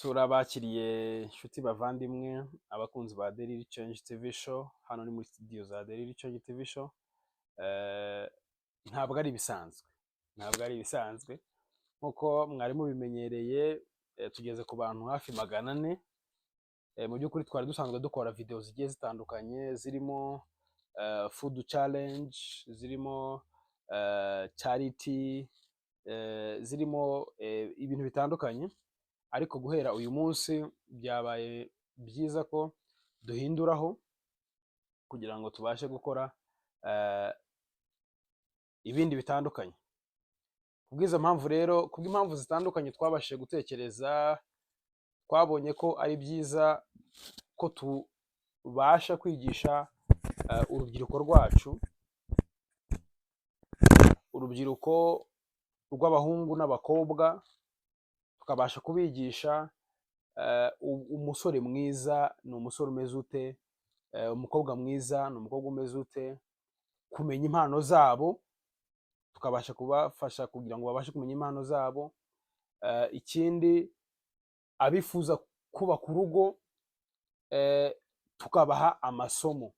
Turabakiriye inshuti bavandimwe abakunzi ba Daily Change TV show. Hano ni muri studio za Daily Change TV show. Ntabwo ari ibisanzwe nkuko mwari mubimenyereye. Tugeze ku bantu hafi 400. Mu by'ukuri twari dusanzwe dukora video zigiye zitandukanye zirimo food challenge, zirimo charity, zirimo ibintu bitandukanye, ariko guhera uyu munsi byabaye byiza ko duhinduraho kugira ngo tubashe gukora ibindi bitandukanye. Kubw'izo mpamvu rero, kubw'impamvu zitandukanye twabashije gutekereza, twabonye ko ari byiza ko tubasha kwigisha urubyiruko rwacu, urubyiruko rw'abahungu n'abakobwa, tukabasha kubigisha umusore mwiza ni umusore umeze ute, umukobwa mwiza ni umukobwa umeze ute, kumenya impano zabo, tukabasha kubafasha kugira ngo babashe kumenya impano zabo. Ikindi, abifuza kubaka urugo, tukabaha amasomo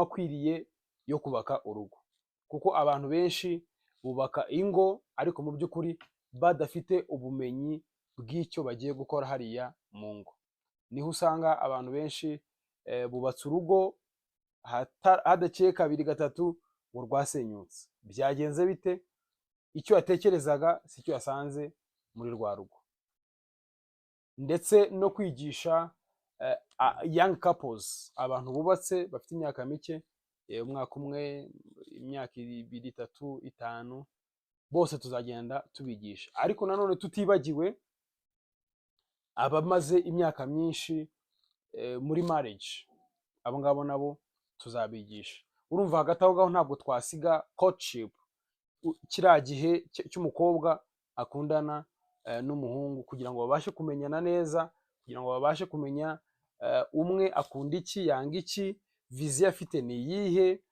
akwiriye yo kubaka urugo, kuko abantu benshi bubaka ingo ariko mu by'ukuri badafite ubumenyi bw'icyo bagiye gukora hariya mu ngo. Niho usanga abantu benshi bubatse urugo hadakeye kabiri gatatu ngo rwasenyutse. Byagenze bite? Icyo yatekerezaga si cyo yasanze muri rwa rugo. Ndetse no kwigisha young couples, abantu bubatse bafite imyaka mike, umwaka umwe, imyaka 2, 3, 5, bose tuzagenda tubigisha. Ariko nanone tutibagiwe abamaze imyaka myinshi muri marriage, abo ngabo nabo tuzabigisha. Urumva hagati aho ngaho ntabwo twasiga courtship, kiriya gihe cy'umukobwa akundana n'umuhungu, kugira ngo babashe kumenyana neza, kugira ngo babashe kumenya umwe akunda iki, yanga iki, viziyo afite ni iyihe,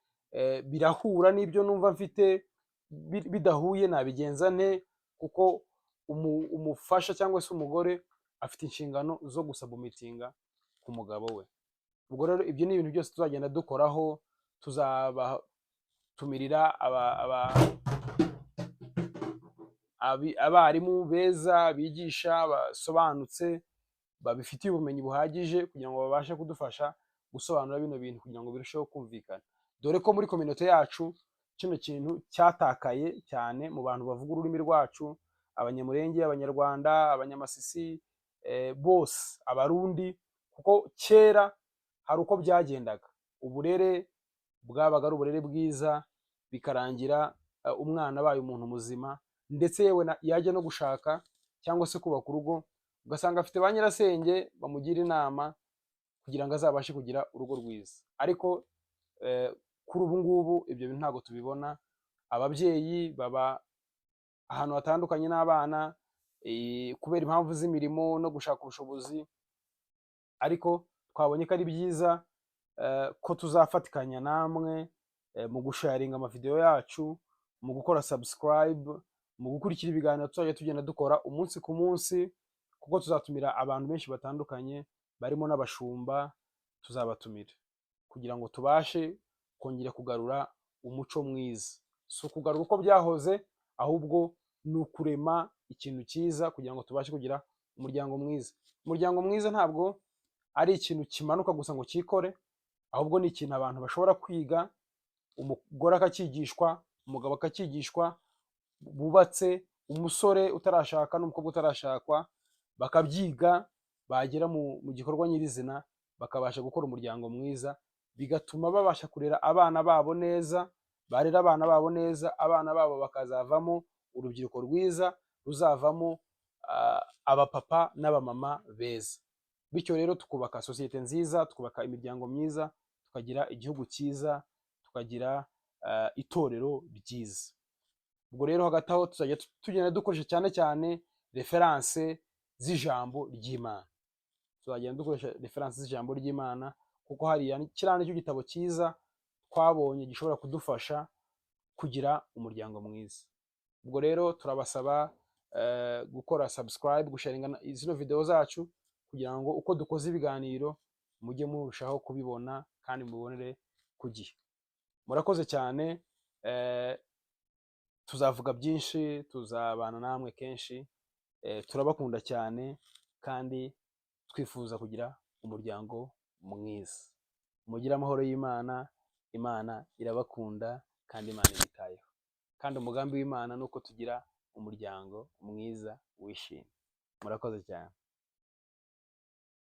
birahura n'ibyo numva mfite, bidahuye nabigenza nte, kuko umufasha cyangwa se umugore afite inshingano zo gusabumitinga ku mugabo we. Ubwo rero ibyo ni ibintu byose tuzagenda dukoraho. Tuzabatumirira abarimu beza, bigisha, basobanutse, babifitiye ubumenyi buhagije, kugira ngo babashe kudufasha gusobanura bino bintu kugira ngo birusheho kumvikana. Dore ko muri community yacu kino kintu cyatakaye cyane mu bantu bavuga ururimi rwacu, abanyamurenge, abanyarwanda, abanyamasisi, bose abarundi, kuko kera hari uko byagendaga. Uburere bwabaga ari uburere bwiza, bikarangira umwana abaye umuntu muzima, ndetse yewe yajya no gushaka cyangwa se kubaka urugo, ugasanga afite ba nyirasenge bamugira inama kugira ngo azabashe kugira urugo rwiza. Ariko kuri ubu ngubu ibyo bintu ntabwo tubibona. Ababyeyi baba ahantu hatandukanye n'abana kubera impamvu z'imirimo no gushaka ubushobozi, ariko twabonye ko ari byiza ko tuzafatikanya namwe mu gusharinga amavideo yacu, mu gukora subscribe, mu gukurikira ibiganiro tuzajya tugenda dukora umunsi ku munsi, kuko tuzatumira abantu benshi batandukanye, barimo n'abashumba tuzabatumira, kugira ngo tubashe kongera kugarura umuco mwiza. Si ukugarura uko byahoze, ahubwo ni ukurema ikintu cyiza kugira ngo tubashe kugira umuryango mwiza. Umuryango mwiza ntabwo ari ikintu kimanuka gusa ngo cyikore, ahubwo ni ikintu abantu bashobora kwiga, umugore akacyigishwa, umugabo akacyigishwa, bubatse, umusore utarashaka n'umukobwa utarashakwa bakabyiga, bagera mu gikorwa nyirizina bakabasha gukora umuryango mwiza, bigatuma babasha kurera abana babo neza, barera abana babo neza, abana babo bakazavamo urubyiruko rwiza, ruzavamo abapapa n'abamama beza. Bityo rero tukubaka sosiyete nziza, tukubaka imiryango myiza, tukagira igihugu cyiza, tukagira itorero ryiza. Ubwo rero hagati aho tuzajya tugenda dukoresha cyane cyane reference z'ijambo ry'Imana. Tuzagenda dukoresha reference z'ijambo ry'Imana, kuko hariya kiriya nicyo gitabo cyiza twabonye gishobora kudufasha kugira umuryango mwiza. Ubwo rero turabasaba gukora subscribe, gusharinga zino video zacu kugira ngo uko dukoze ibiganiro mujye murushaho kubibona kandi mubonere ku gihe. Murakoze cyane, tuzavuga byinshi, tuzabana namwe kenshi, turabakunda cyane kandi twifuza kugira umuryango mwiza. Mugire amahoro y'Imana, Imana irabakunda kandi Imana ibitayeho. Kandi umugambi w'Imana nuko tugira umuryango mwiza wishimye. Murakoze cyane.